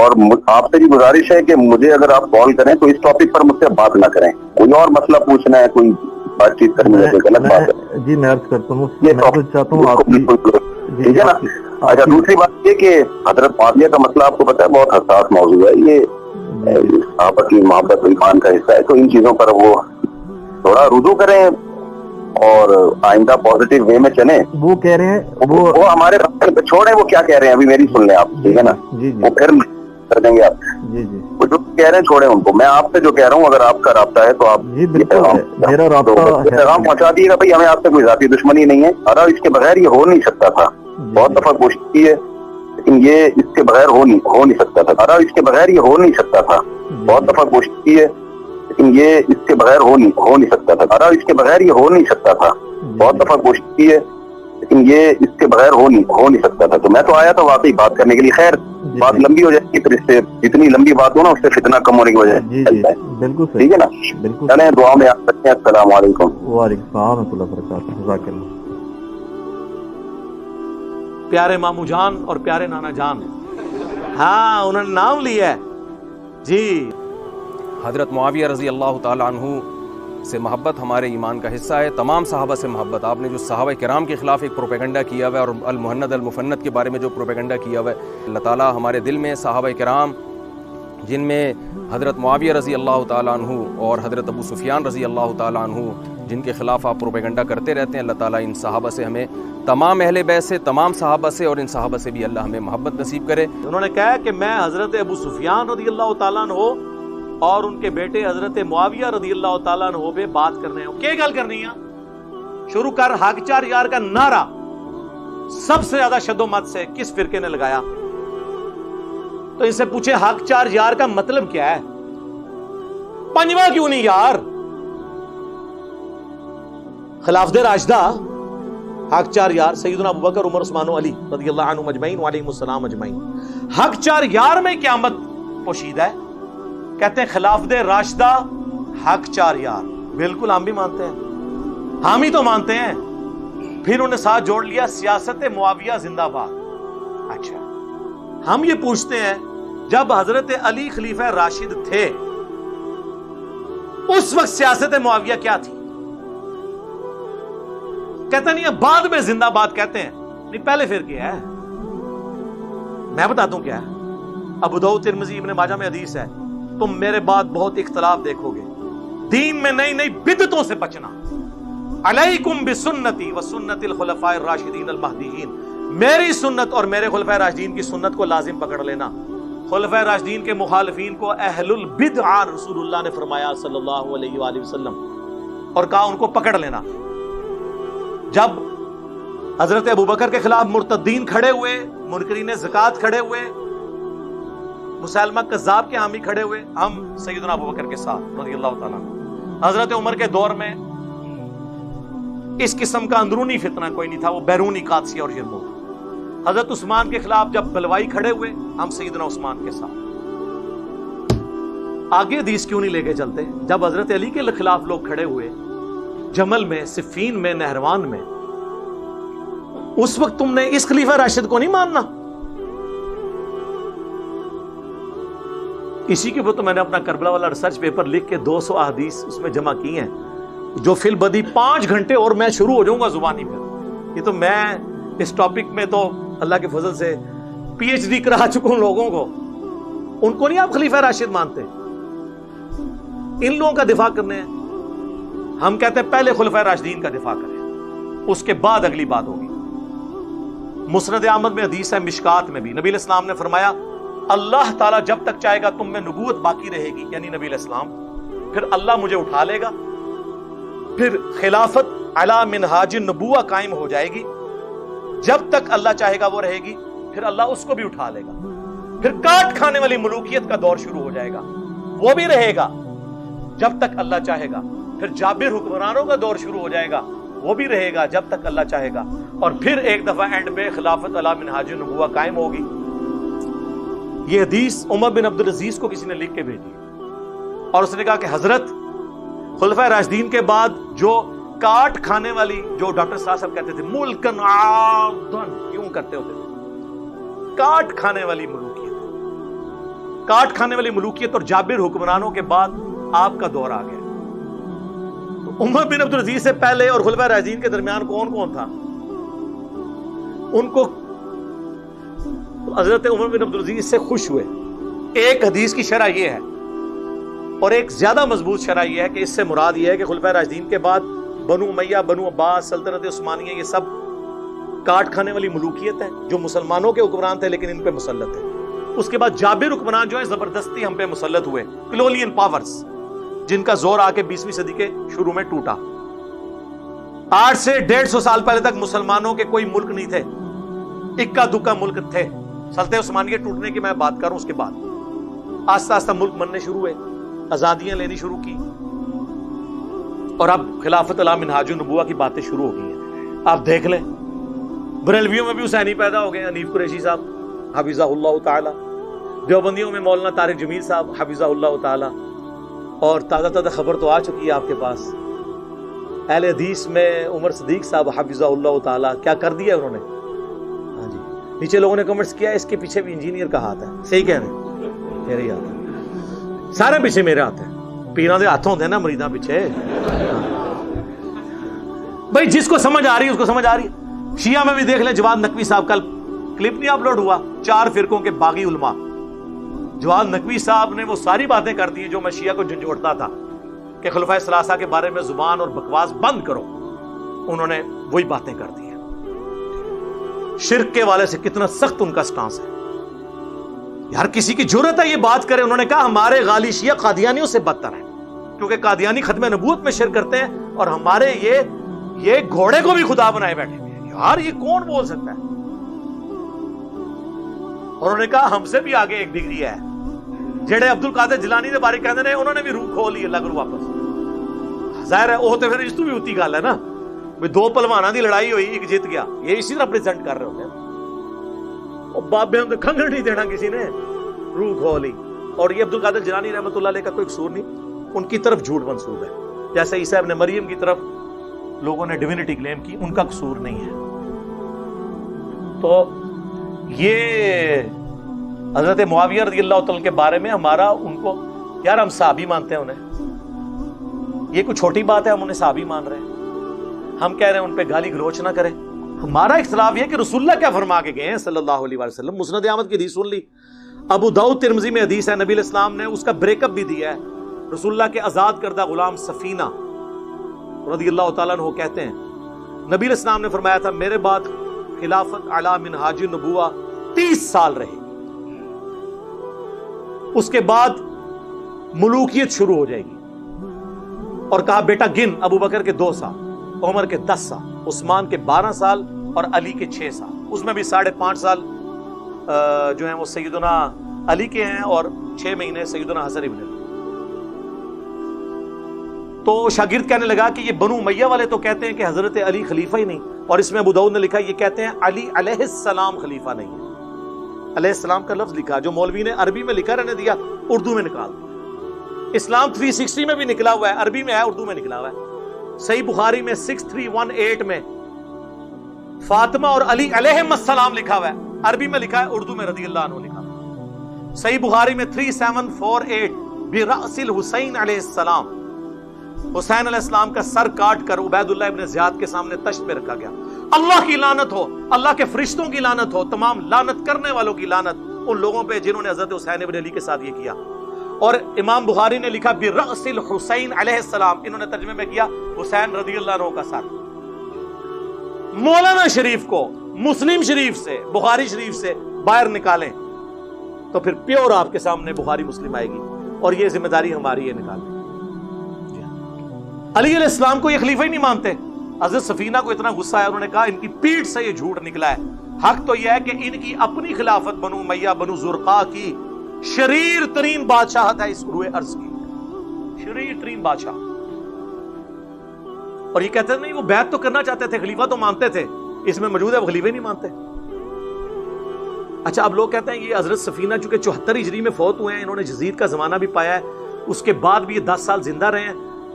اور آپ سے بھی گزارش ہے کہ مجھے اگر آپ کال کریں تو اس ٹاپک پر مجھ سے بات نہ کریں. کوئی اور مسئلہ پوچھنا ہے, کوئی بات چیت کرنی ہے, کوئی غلط بات ہے جی میں عرض کرتا ہوں, یہ میں تو چاہتا ہوں آپ ٹھیک ہے نا. اچھا, دوسری بات یہ کہ حضرت معاویہ کا مسئلہ آپ کو پتا ہے بہت حساس موضوع ہے. یہ صحابہ کی محبت ایمان کا حصہ ہے, تو ان چیزوں پر وہ تھوڑا رجوع کریں اور آئندہ پازیٹیو وے میں چلیں. وہ کہہ رہے ہیں وہ ہمارے چھوڑیں, وہ کیا کہہ رہے ہیں ابھی میری سن لیں آپ, ٹھیک ہے نا. وہ پھر کر دیں گے آپ, وہ جو کہہ رہے ہیں چھوڑیں ان کو. میں آپ سے جو کہہ رہا ہوں, اگر آپ کا رابطہ ہے تو آپ میرا رابطہ پیغام پہنچا دیے گا. بھائی ہمیں آپ سے کوئی ذاتی دشمنی نہیں ہے, اور اس کے بغیر یہ ہو نہیں سکتا تھا. بہت دفعہ کوشش کی ہے لیکن یہ اس کے بغیر ہو نہیں سکتا تھا. اور اس کے بغیر یہ ہو نہیں سکتا تھا. بہت دفعہ کوشش کی ہے لیکن یہ اس کے بغیر ہو نہیں سکتا تھا. اور اس کے بغیر یہ ہو نہیں سکتا تھا. بہت دفعہ کوشش کی ہے لیکن یہ اس کے بغیر ہو نہیں سکتا تھا. تو میں تو آیا تھا واقعی بات کرنے کے لیے. خیر بات لمبی ہو جائے گی, پھر اس سے جتنی لمبی بات ہو نا اس سے فتنہ کم ہونے کی وجہ ہے. بالکل ٹھیک ہے نا, چلیں دعا میں آپ رکھتے ہیں. السلام علیکم. وعلیکم السلام ورحمۃ اللہ وبرکاتہ. جزاک اللہ. پیارے ماموں جان اور پیارے نانا جان, ہاں انہوں نے نام لیا ہے جی. حضرت معاویہ رضی اللہ تعالیٰ عنہ سے محبت ہمارے ایمان کا حصہ ہے. تمام صحابہ سے محبت. آپ نے جو صحابہ کرام کے خلاف ایک پروپیگنڈا کیا ہوا ہے اور المہند المفند کے بارے میں جو پروپیگنڈا کیا ہوا ہے, اللہ تعالیٰ ہمارے دل میں صحابہ کرام جن میں حضرت معاویہ رضی اللہ تعالیٰ عنہ اور حضرت ابو سفیان رضی اللہ تعالیٰ عنہ جن کے خلاف آپ پروپیگنڈا کرتے رہتے ہیں, اللہ تعالیٰ ان صحابہ سے ہمیں, تمام اہل بیت سے, تمام صحابہ سے اور ان صحابہ سے بھی اللہ ہمیں محبت نصیب کرے. انہوں نے کہا کہ میں حضرت ابو سفیان رضی اللہ تعالیٰ عنہ اور ان کے بیٹے حضرت معاویہ رضی اللہ تعالیٰ عنہ پہ بات کرنے ہیں. کیا گل کرنی ہے؟ شروع کر حق چار یار کا نعرہ سب سے زیادہ شد و مت سے کس فرقے نے لگایا؟ تو ان سے پوچھے حق چار یار کا مطلب کیا ہے؟ پنجواں کیوں نہیں یار؟ خلافت راشدہ حق چار یار سیدنا ابوبکر عمر عثمان و علی رضی اللہ عنہم اجمعین وعلیہم السلام اجمعین. حق چار یار میں قیامت پوشیدہ ہے. کہتے ہیں خلافت راشدہ حق چار یار. بالکل ہم بھی مانتے ہیں, ہم ہی تو مانتے ہیں. پھر انہیں ساتھ جوڑ لیا سیاست معاویہ زندہ باد. اچھا ہم یہ پوچھتے ہیں جب حضرت علی خلیفہ راشد تھے اس وقت سیاست معاویہ کیا تھی؟ کہتے نہیں بعد میں زندہ باد کہتے ہیں. نہیں پہلے پھر کیا ہے؟ میں بتاتا ہوں کیا ہے. ابو داؤد ترمذی ابن ماجہ میں حدیث ہے, تم میرے بعد بہت اختلاف دیکھو گے, دین میں نئی نئی بدعتوں سے بچنا. علیکم بسنتی وسنت الخلفاء الراشدین المہدیین, میری سنت اور میرے خلفاء راشدین کی سنت کو لازم پکڑ لینا. خلفاء راشدین کے مخالفین کو اہل البدع رسول اللہ نے فرمایا صلی اللہ علیہ وآلہ وسلم, اور کہا ان کو پکڑ لینا. جب حضرت ابوبکر کے خلاف مرتدین کھڑے ہوئے, منکرین زکات کھڑے ہوئے, مسلمہ کذاب کے حامی کھڑے ہوئے, ہم سیدنا ابوبکر کے ساتھ رضی اللہ تعالیٰ. حضرت عمر کے دور میں اس قسم کا اندرونی فتنہ کوئی نہیں تھا, وہ بیرونی قادسیہ اور یرموک. حضرت عثمان کے خلاف جب بلوائی کھڑے ہوئے, ہم سیدنا عثمان کے ساتھ. آگے حدیث کیوں نہیں لے کے چلتے؟ جب حضرت علی کے خلاف لوگ کھڑے ہوئے جمل میں, صفین میں, نہروان میں, اس وقت تم نے اس خلیفہ راشد کو نہیں ماننا؟ اسی کے اوپر تو میں نے اپنا کربلا والا ریسرچ پیپر لکھ کے 200 احادیث اس میں جمع کی ہیں, جو فی البدی 5 گھنٹے اور میں شروع ہو جاؤں گا زبانی پر. یہ تو میں اس ٹاپک میں تو اللہ کے فضل سے پی ایچ ڈی کرا چکا ہوں لوگوں کو. ان کو نہیں آپ خلیفہ راشد مانتے؟ ان لوگوں کا دفاع کرنے ہیں. ہم کہتے ہیں پہلے خلفاء راشدین کا دفاع کریں, اس کے بعد اگلی بات ہوگی. مسند احمد میں حدیث ہے, مشکات میں بھی, نبی علیہ السلام نے فرمایا اللہ تعالیٰ جب تک چاہے گا تم میں نبوت باقی رہے گی, یعنی نبی علیہ السلام, پھر اللہ مجھے اٹھا لے گا, پھر خلافت علی منہاج النبوہ قائم ہو جائے گی. جب تک اللہ چاہے گا وہ رہے گی, پھر اللہ اس کو بھی اٹھا لے گا. پھر کاٹ کھانے والی ملوکیت کا دور شروع ہو جائے گا, وہ بھی رہے گا جب تک اللہ چاہے گا. پھر جابر حکمرانوں کا دور شروع ہو جائے گا, وہ بھی رہے گا جب تک اللہ چاہے گا. اور پھر ایک دفعہ اینڈ پہ خلافت علی منہاج النبوہ قائم ہوگی. یہ حدیث عمر بن عبدالعزیز کو کسی نے لکھ کے بھیجی, اور اس نے کہا کہ حضرت خلفاء راشدین کے بعد جو کاٹ کھانے والی, جو ڈاکٹر صاحب کہتے تھے ملکن عاضن, کیوں کرتے ہوتے تھے, کاٹ کھانے والی ملوکیت, کاٹ کھانے والی ملوکیت اور جابر حکمرانوں کے بعد آپ کا دور آ گیا. تو عمر بن عبدالعزیز سے پہلے اور خلفائے راشدین کے درمیان کون کون تھا؟ ان کو حضرت عمر بن عبدالعزیز سے خوش ہوئے. ایک حدیث کی شرح یہ ہے اور ایک زیادہ مضبوط شرح یہ ہے کہ اس سے مراد یہ ہے کہ خلفائے راشدین کے بعد بنو امیہ، بنو عباس، سلطنت عثمانیہ، یہ سب کاٹ کھانے والی ملوکیت ہے جو مسلمانوں کے حکمران تھے لیکن ان پہ مسلط ہے. اس کے بعد جابر حکمران جو ہے زبردستی ہم پہ مسلط ہوئے، کلونین پاورز، جن کا زور آ کے 20ویں صدی کے شروع میں ٹوٹا. 8 سے 150 سال پہلے تک مسلمانوں کے کوئی ملک نہیں تھے، اکا دکا ملک تھے. سلطنت عثمانیہ ٹوٹنے کی میں بات کروں، اس کے بعد آہستہ آہستہ ملک بننے شروع ہوئے، آزادیاں لینی شروع کی، اور اب خلافت علی منہاج النبوہ کی باتیں شروع ہو گئی ہیں. آپ دیکھ لیں بریلویوں میں بھی حسینی پیدا ہو گئے، حنیف قریشی صاحب حفظہ اللہ تعالی، دیوبندیوں میں مولانا طارق جمیل صاحب حفظہ اللہ تعالی، اور تازہ خبر تو آ چکی ہے آپ کے پاس، اہل حدیث میں عمر صدیق صاحب حفظہ اللہ تعالی. کیا کر دیا انہوں نے؟ ہاں جی، نیچے لوگوں نے کمنٹس کیا اس کے پیچھے بھی انجینئر کا ہاتھ ہے. صحیح کہہ رہے ہیں، میرے ہاتھ ہے، سارے پیچھے میرے ہاتھ ہے. پیراں دے ہاتھ ہوندے نا مریداں پیچھے. بھائی جس کو سمجھ آ رہی ہے اس کو سمجھ آ رہی ہے. شیعہ میں بھی دیکھ لیں، جواد نقوی صاحب، کل کلپ نہیں اپلوڈ ہوا، 4 فرقوں کے باغی علماء. جواد نقوی صاحب نے وہ ساری باتیں کر دی جو میں شیعہ کو جھنجھوڑتا تھا کہ خلفائے ثلاثہ کے بارے میں زبان اور بکواس بند کرو. انہوں نے وہی باتیں کر دی ہیں. شرک کے والے سے کتنا سخت ان کا سٹانس ہے. ہر کسی کی جرأت ہے یہ بات کرے. انہوں نے کہا ہمارے غالی شیعہ قادیانیوں سے بدتر ہیں کیونکہ قادیانی ختم نبوت میں شرک کرتے ہیں اور ہمارے یہ گھوڑے کو بھی خدا بنائے بیٹھے ہیں. یار یہ کون بول سکتا ہے؟ اور انہوں نے کہا ہم سے بھی آگے ایک ڈگری ہے. جڑے عبد القادر جیلانی دے بارے کہندے نے انہوں نے بھی روح کھول لی اللہ کو واپس. ظاہر ہے وہ تے پھر اس تو بھی ہوتی گل ہے نا، دو پہلواناں دی لڑائی ہوئی، ایک جیت گیا. یہ اسی طرح پریزنٹ کر رہے ہوتے ہیں. اور بابے ہم تو کھنگڑ نہیں دینا کسی نے، روح کھولی. اور یہ عبد القادر جیلانی رحمۃ اللہ علیہ کا کوئی قصور نہیں، ان کی طرف جھوٹ منسوب ہے. جیسے عیسیٰ ابن مریم کی طرف لوگوں نے ڈیوینٹی کلیم کی، ان کا قصور نہیں ہے. تو یہ حضرت معاویہ رضی اللہ تعالیٰ کے بارے میں ہمارا ان کو، یار ہم صحابی مانتے ہیں انہیں، یہ کوئی چھوٹی بات ہے ہم انہیں صحابی مان رہے ہیں. ہم کہہ رہے ہیں ان پہ گالی گلوچ نہ کریں. ہمارا اختلاف یہ کہ رسول اللہ کیا فرما کے گئے ہیں صلی اللہ علیہ وسلم. مسند احمد کی حدیث سن لی، ابو داؤد ترمذی میں حدیث ہے، نبی علیہ السلام نے اس کا بریک اپ بھی دیا ہے. رسول اللہ کے آزاد کردہ غلام سفینہ رضی اللہ تعالیٰ عنہ کہتے ہیں نبی علیہ السلام نے فرمایا تھا میرے بعد خلافت علی منہاج النبوہ 30 سال رہے گی، اس کے بعد ملوکیت شروع ہو جائے گی. اور کہا بیٹا گن، ابو بکر کے 2 سال، عمر کے 10 سال، عثمان کے 12 سال اور علی کے 6 سال. اس میں بھی 5.5 سال جو ہیں وہ سیدنا علی کے ہیں اور 6 مہینے سیدنا حسن ابن علی. تو شاگرد کہنے لگا کہ یہ بنو امیہ والے تو کہتے ہیں کہ حضرت علی خلیفہ ہی نہیں، اور اس میں ابو داؤد نے لکھا یہ کہتے ہیں علی علیہ السلام خلیفہ نہیں ہے. علیہ السلام کا لفظ لکھا جو مولوی نے عربی میں لکھا رہنے دیا، اردو میں نکال دیا. اسلام 360 میں بھی نکلا ہوا ہے، عربی میں ہے، اردو میں نکلا ہوا ہے. صحیح بخاری میں 6318 میں فاطمہ اور علی علیہم السلام لکھا ہوا ہے، عربی میں لکھا ہے، اردو میں رضی اللہ عنہ لکھا ہے. صحیح بخاری میں 3748 برأس الحسین علیہ السلام، حسین علیہ السلام کا سر کاٹ کر عبید اللہ ابن زیاد کے سامنے تشت پہ رکھا گیا. اللہ کی لعنت ہو، اللہ کے فرشتوں کی لعنت ہو، تمام لعنت کرنے والوں کی لعنت ان لوگوں پہ جنہوں نے حضرت حسین ابن علی کے ساتھ یہ کیا. اور امام بخاری نے لکھا برأس الحسین علیہ السلام، انہوں نے ترجمے میں کیا حسین رضی اللہ عنہ کا سر. مولانا شریف کو مسلم شریف سے، بخاری شریف سے باہر نکالیں تو پھر پیور آپ کے سامنے بخاری مسلم آئے گی، اور یہ ذمہ داری ہماری ہے نکالنے. علی علیہ السلام کو یہ خلیفہ ہی نہیں مانتے. حضرت سفینہ کو اتنا غصہ آیا، انہوں نے کہا ان کی پیٹھ سے یہ جھوٹ نکلا ہے. حق تو یہ ہے کہ ان کی اپنی خلافت بنو امیہ بنو زرقاء کی شریر ترین بادشاہت ہے اس روئے ارض کی، شریر ترین بادشاہ. اور یہ کہتے ہیں نہیں وہ بیعت تو کرنا چاہتے تھے، خلیفہ تو مانتے تھے، اس میں موجود ہے وہ خلیفہ نہیں مانتے. اچھا اب لوگ کہتے ہیں یہ حضرت سفینہ چونکہ 74 ہجری میں فوت ہوئے ہیں، انہوں نے یزید کا زمانہ بھی پایا ہے، اس کے بعد بھی یہ 10 سال زندہ رہے ہیں،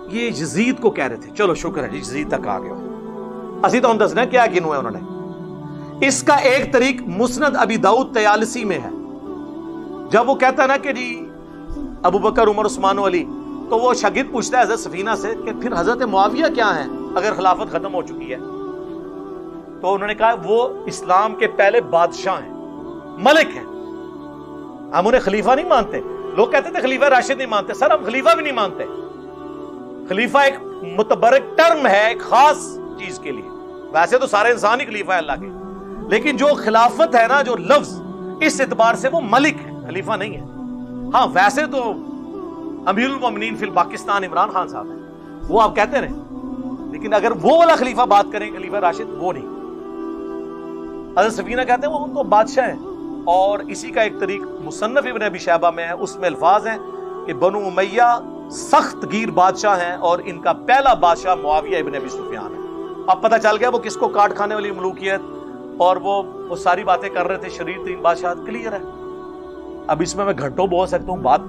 یہ یزید کو کہہ رہے تھے. چلو شکر ہے یزید تک آ گئے ہو، اسی تو ہم دسنا کیا گنو ہے انہوں نے. اس کا ایک طریق مسند ابی داؤد طیالسی میں ہے، جب وہ کہتا ہے نا کہ جی ابو بکر عمر عثمان و علی، تو وہ شاگرد پوچھتا ہے حضرت سفینہ سے کہ پھر حضرت معاویہ کیا ہیں اگر خلافت ختم ہو چکی ہے؟ تو انہوں نے کہا وہ اسلام کے پہلے بادشاہ ہیں، ملک ہیں، ہم انہیں خلیفہ نہیں مانتے۔ لوگ کہتے تھے خلیفہ راشد نہیں مانتے، سر ہم خلیفہ بھی نہیں مانتے۔ خلیفہ ایک متبرک ٹرم ہے ایک خاص چیز کے لیے، ویسے تو سارے انسان ہی خلیفہ ہے اللہ کے، لیکن جو خلافت ہے نا، جو لفظ، اس اعتبار سے وہ ملک ہے، خلیفہ نہیں ہے۔ ہاں ویسے تو امیر المومنین فی پاکستان عمران خان صاحب ہیں، وہ آپ کہتے رہے، لیکن اگر وہ والا خلیفہ بات کریں خلیفہ راشد، وہ نہیں۔ حضرت سفینہ کہتے ہیں وہ تو بادشاہ ہیں، اور اسی کا ایک طریق مصنف ابن ابی شیبہ میں ہے، اس میں الفاظ ہیں کہ بنو امیہ سخت گیر بادشاہ ہیں اور ان کا پہلا بادشاہ معاویہ ابن ابی سفیان ہے۔ اب پتہ چل گیا وہ کس کو کاٹ کھانے والی ملوکیت اور وہ ساری باتیں کر رہے تھے، شریر ترین بادشاہ، کلیئر ہے۔ اب اس میں گھنٹوں بول سکتا ہوں، بات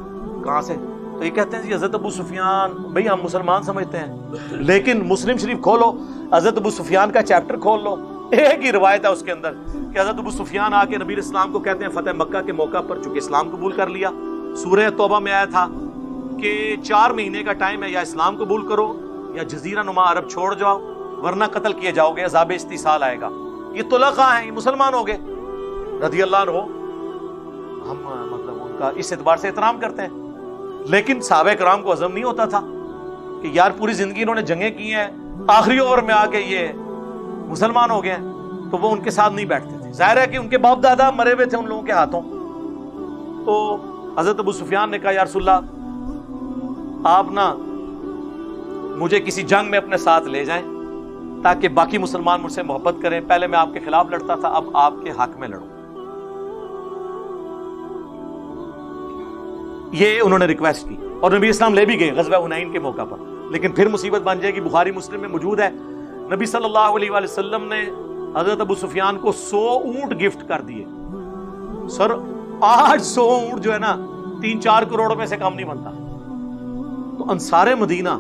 کہاں سے؟ تو یہ کہتے ہیں جی حضرت ابو سفیان، بھئی ہم مسلمان سمجھتے ہیں، لیکن مسلم شریف کھولو، حضرت ابو سفیان کا چیپٹر کھول لو، ایک ہی روایت ہے اس کے اندر کہ حضرت ابو سفیان آ کے نبی اسلام کو کہتے ہیں فتح مکہ کے موقع پر، چونکہ اسلام قبول کر لیا، سورہ توبہ میں آیا تھا کہ 4 مہینے کا ٹائم ہے، یا اسلام قبول کرو یا جزیرہ نما عرب چھوڑ جاؤ ورنہ قتل کیے جاؤ گے، عذاب استیصال آئے گا۔ یہ طلقاء ہیں، یہ مسلمان ہو گئے رضی اللہ عنہ، ہم مطلب ان کا اس اعتبار سے احترام کرتے ہیں، لیکن صحابہ کرام کو عزم نہیں ہوتا تھا کہ یار پوری زندگی انہوں نے جنگیں کی ہیں، آخری اوور میں آ کے یہ مسلمان ہو گئے ہیں، تو وہ ان کے ساتھ نہیں بیٹھتے تھے۔ ظاہر ہے کہ ان کے باپ دادا مرے ہوئے تھے ان لوگوں کے ہاتھوں۔ تو حضرت ابو سفیان نے کہا یا رسول اللہ آپ نا مجھے کسی جنگ میں اپنے ساتھ لے جائیں تاکہ باقی مسلمان مجھ سے محبت کریں، پہلے میں آپ کے خلاف لڑتا تھا، اب آپ کے حق میں لڑوں۔ یہ انہوں نے ریکویسٹ کی اور نبی اسلام لے بھی گئے غزوہ حنین کے موقع پر، لیکن پھر مصیبت بن جائے گی، بخاری مسلم میں موجود ہے، نبی صلی اللہ علیہ وآلہ وسلم نے حضرت ابو سفیان کو 100 اونٹ گفٹ کر دیے۔ سر آج 100 اونٹ جو ہے نا 3-4 کروڑ میں سے کم نہیں بنتا۔ تو انصار مدینہ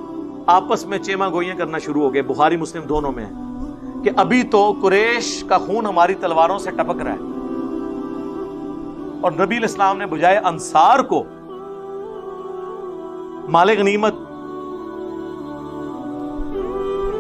آپس میں چیما گوئیاں کرنا شروع ہو گئے، بخاری مسلم دونوں میں ہے کہ ابھی تو قریش کا خون ہماری تلواروں سے ٹپک رہا ہے، اور نبی الاسلام نے بجائے انصار کو مال غنیمت